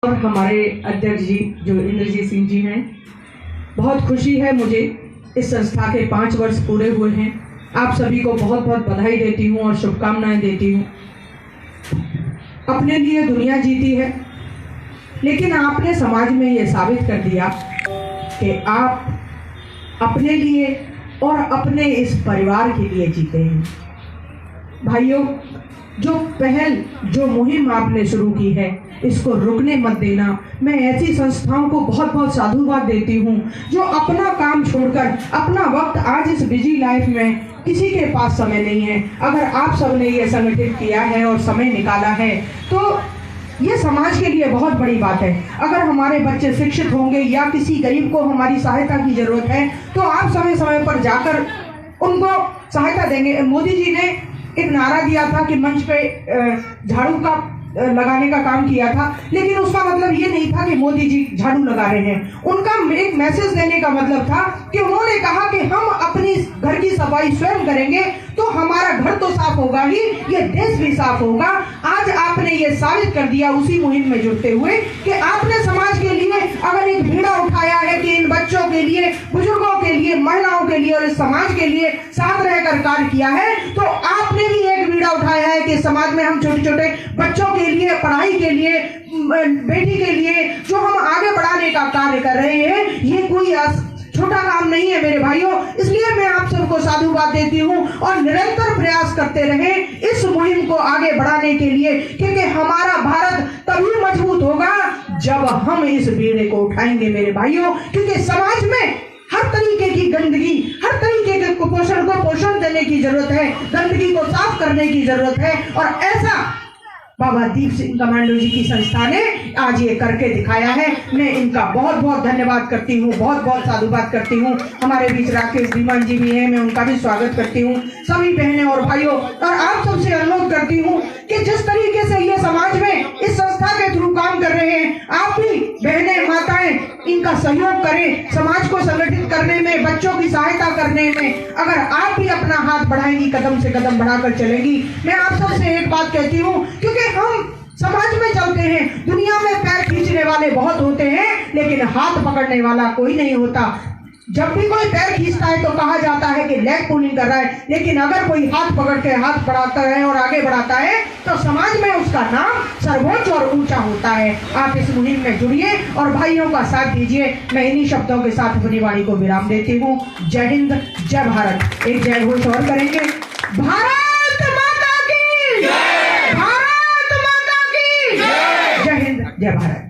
और हमारे अध्यक्ष जी जो इंद्रजीत सिंह जी हैं, बहुत खुशी है मुझे। इस संस्था के 5 वर्ष पूरे हुए हैं। आप सभी को बहुत बहुत बधाई देती हूँ और शुभकामनाएं देती हूँ। अपने लिए दुनिया जीती है, लेकिन आपने समाज में ये साबित कर दिया कि आप अपने लिए और अपने इस परिवार के लिए जीते हैं। भाइयों, जो मुहिम आपने शुरू की है, इसको रुकने मत देना। मैं ऐसी संस्थाओं को बहुत बहुत साधुवाद देती हूँ जो अपना काम छोड़कर अपना वक्त, आज इस बिजी लाइफ में किसी के पास समय नहीं है, अगर आप सब ने ये संगठित किया है और समय निकाला है तो ये समाज के लिए बहुत बड़ी बात है। अगर हमारे बच्चे शिक्षित होंगे या किसी गरीब को हमारी सहायता की जरूरत है तो आप समय समय पर जाकर उनको सहायता देंगे। मोदी जी ने एक नारा दिया था कि मंच पे झाड़ू का लगाने का काम किया था, लेकिन उसका मतलब ये नहीं था कि मोदी जी झाड़ू लगा रहे हैं। उनका एक मैसेज देने का मतलब था कि उन्होंने कहा कि हम अपनी घर की सफाई स्वयं करेंगे तो हमारा घर तो साफ होगा ही, ये देश भी साफ होगा। आज आपने ये साबित कर दिया उसी मुहिम में जुड़ते हुए कि आपने समाज के लिए अगर एक बीड़ा उठाया है कि इन बच्चों के लिए, बुजुर्गों के लिए, महिलाओं के लिए और इस समाज के लिए साथ रहकर कार्य किया है, तो आपने भी एक बीड़ा उठाया है कि समाज में हम छोटे छोटे बच्चों के लिए, पढ़ाई के लिए, बेटी के लिए जो हम आगे बढ़ाने का कार्य कर रहे हैं, ये कोई छोटा काम नहीं है मेरे भाइयों। इसलिए मैं आप सबको साधुवाद देती हूँ और निरंतर प्रयास करते रहे इस मुहिम को आगे बढ़ाने के लिए, क्योंकि हमारा भारत तभी मजबूत होगा जब हम इस बीड़े को उठाएंगे मेरे भाइयों। क्योंकि समाज में हर तरीके की गंदगी, हर तरीके के कुपोषण को पोषण देने की जरूरत है, गंदगी को साफ करने की जरूरत है, और ऐसा बाबा दीप सिंह कमांडो जी की संस्था ने आज ये करके दिखाया है। मैं इनका बहुत बहुत धन्यवाद करती हूँ, बहुत बहुत साधुवाद करती हूँ। हमारे बीच राकेश धीमान जी भी हैं, मैं उनका भी स्वागत करती हूँ। सभी बहनें और भाइयों, और आप सबसे अनुरोध करती हूँ कि जिस तरीके से ये समाज में इस संस्था के थ्रू काम कर रहे हैं, आप भी बहनें, माताएं इनका सहयोग करें। समाज को संगठित करने में, बच्चों की सहायता करने में अगर आप भी अपना हाथ बढ़ाएंगी, कदम से कदम बढ़ाकर चलेंगी। मैं आप सबसे एक बात कहती हूँ, क्योंकि हम समाज में चलते हैं, दुनिया में पैर खींचने वाले बहुत होते हैं, लेकिन हाथ पकड़ने वाला कोई नहीं होता। जब भी कोई पैर खींचता है तो कहा जाता है कि लेग पुलिंग कर रहा है, लेकिन अगर कोई हाथ पकड़ के हाथ बढ़ाता है और आगे बढ़ाता है तो समाज में उसका नाम सर्वोच्च और ऊंचा होता है। आप इस मुहिम में जुड़िए और भाइयों का साथ दीजिए। मैं इन्हीं शब्दों के साथ अपनी वाणी को विराम देती हूँ। जय हिंद, जय भारत। एक जय घोष और करेंगे। भारत माता की जय, भारत माता की जय, जय हिंद, जय भारत।